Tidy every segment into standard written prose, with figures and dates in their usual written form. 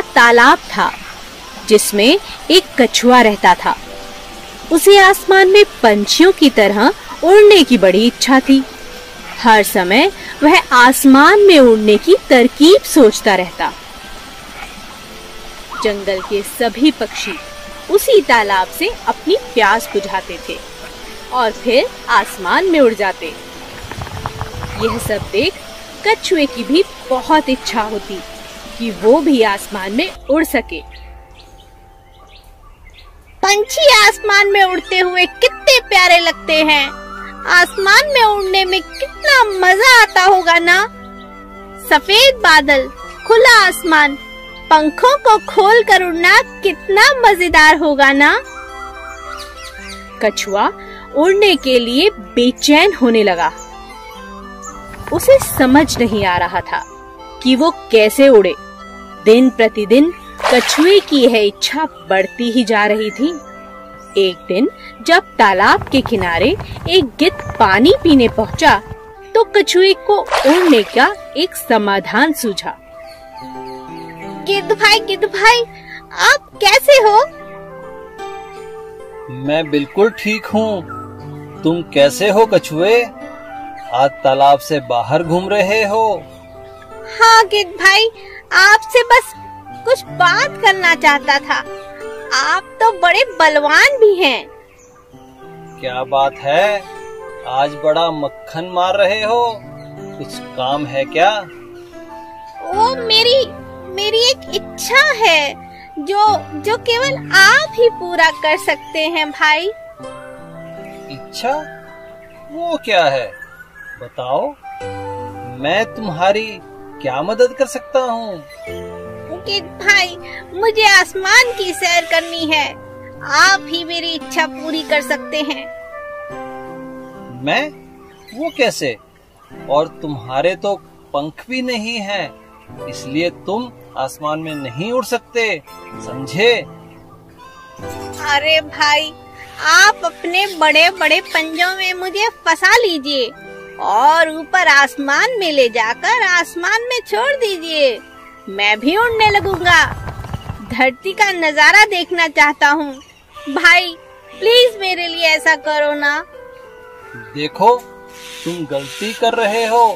बड़ा तालाब था जिसमें एक कछुआ रहता था। उसे आसमान में पंछियों की तरह उड़ने की बड़ी इच्छा थी। हर समय वह आसमान में उड़ने की तरकीब सोचता रहता। जंगल के सभी पक्षी उसी तालाब से अपनी प्यास बुझाते थे और फिर आसमान में उड़ जाते। यह सब देख कछुए की भी बहुत इच्छा होती कि वो भी आसमान में उड़ सके। पंछी आसमान में उड़ते हुए कितने प्यारे लगते हैं। आसमान में उड़ने में कितना मजा आता होगा ना। सफेद बादल, खुला आसमान, पंखों को खोलकर उड़ना कितना मजेदार होगा ना। कछुआ उड़ने के लिए बेचैन होने लगा। उसे समझ नहीं आ रहा था कि वो कैसे उड़े। दिन प्रतिदिन कछुए की यह इच्छा बढ़ती ही जा रही थी। एक दिन जब तालाब के किनारे एक गिद्ध पानी पीने पहुंचा तो कछुए को उड़ने का एक समाधान सूझा। गिद्ध भाई, आप कैसे हो? मैं बिल्कुल ठीक हूँ। तुम कैसे हो कछुए? आज तालाब से बाहर घूम रहे हो? हाँ गिद्ध भाई, आपसे बस कुछ बात करना चाहता था। आप तो बड़े बलवान भी हैं। क्या बात है? आज बड़ा मक्खन मार रहे हो। कुछ काम है क्या? वो मेरी एक इच्छा है जो केवल आप ही पूरा कर सकते हैं भाई। इच्छा? वो क्या है? बताओ, मैं तुम्हारी क्या मदद कर सकता हूँ? गिद्ध भाई, मुझे आसमान की सैर करनी है। आप ही मेरी इच्छा पूरी कर सकते हैं। मैं? वो कैसे? और तुम्हारे तो पंख भी नहीं हैं, इसलिए तुम आसमान में नहीं उड़ सकते, समझे? अरे भाई, आप अपने बड़े बड़े पंजों में मुझे फंसा लीजिए और ऊपर आसमान में ले जाकर आसमान में छोड़ दीजिए। मैं भी उड़ने लगूंगा। धरती का नजारा देखना चाहता हूँ। भाई प्लीज मेरे लिए ऐसा करो ना। देखो, तुम गलती कर रहे हो।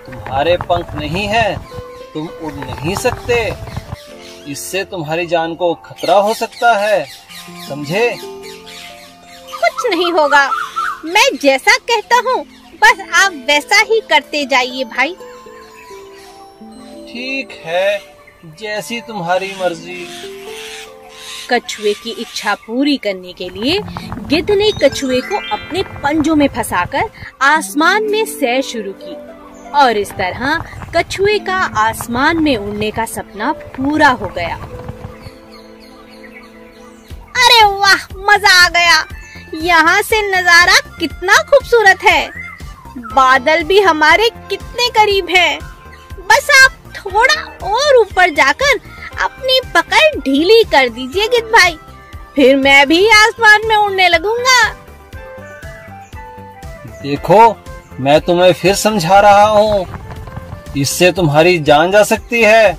तुम्हारे पंख नहीं हैं, तुम उड़ नहीं सकते। इससे तुम्हारी जान को खतरा हो सकता है, समझे? कुछ नहीं होगा। मैं जैसा कहता हूँ बस आप वैसा ही करते जाइए भाई। ठीक है, जैसी तुम्हारी मर्जी। कछुए की इच्छा पूरी करने के लिए गिद्ध ने कछुए को अपने पंजों में फंसाकर आसमान में सैर शुरू की और इस तरह कछुए का आसमान में उड़ने का सपना पूरा हो गया। अरे वाह, मजा आ गया। यहाँ से नजारा कितना खूबसूरत है। बादल भी हमारे कितने करीब है। बस आप थोड़ा और ऊपर जाकर अपनी पकड़ ढीली कर दीजिए गिद्ध भाई, फिर मैं भी आसमान में उड़ने लगूंगा। देखो, मैं तुम्हें फिर समझा रहा हूँ, इससे तुम्हारी जान जा सकती है।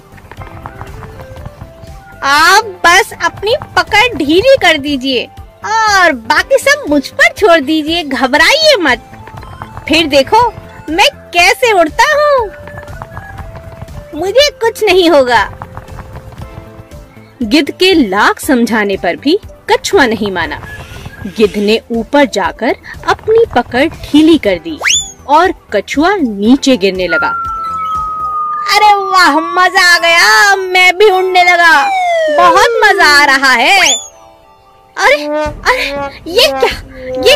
आप बस अपनी पकड़ ढीली कर दीजिए और बाकी सब मुझ पर छोड़ दीजिए। घबराइए मत, फिर देखो मैं कैसे उड़ता हूँ। मुझे कुछ नहीं होगा। गिद्ध के लाख समझाने पर भी कछुआ नहीं माना। गिद्ध ने ऊपर जाकर अपनी पकड़ ढीली कर दी और कछुआ नीचे गिरने लगा। अरे वाह, मजा आ गया। मैं भी उड़ने लगा। बहुत मजा आ रहा है। अरे ये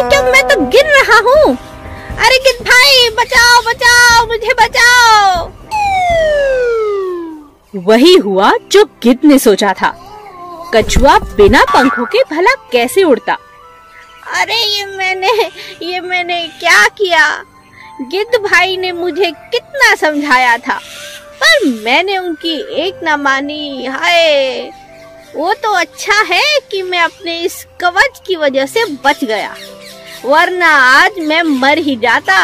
क्या मैं तो गिर रहा हूँ। अरे गिद्ध भाई, बचाओ बचाओ, मुझे बचाओ। वही हुआ जो गिद्ध ने सोचा था। कछुआ बिना पंखों के भला कैसे उड़ता। अरे ये मैंने क्या किया। गिद्ध भाई ने मुझे कितना समझाया था, पर मैंने उनकी एक ना मानी। हाय, वो तो अच्छा है कि मैं अपने इस कवच की वजह से बच गया, वरना आज मैं मर ही जाता।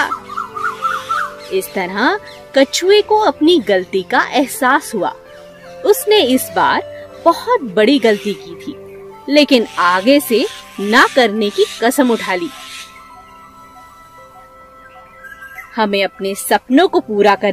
इस तरह कछुए को अपनी गलती का एहसास हुआ उसने इस बार बहुत बड़ी गलती की थी, लेकिन आगे से ना करने की कसम उठा ली। हमें अपने सपनों को पूरा करने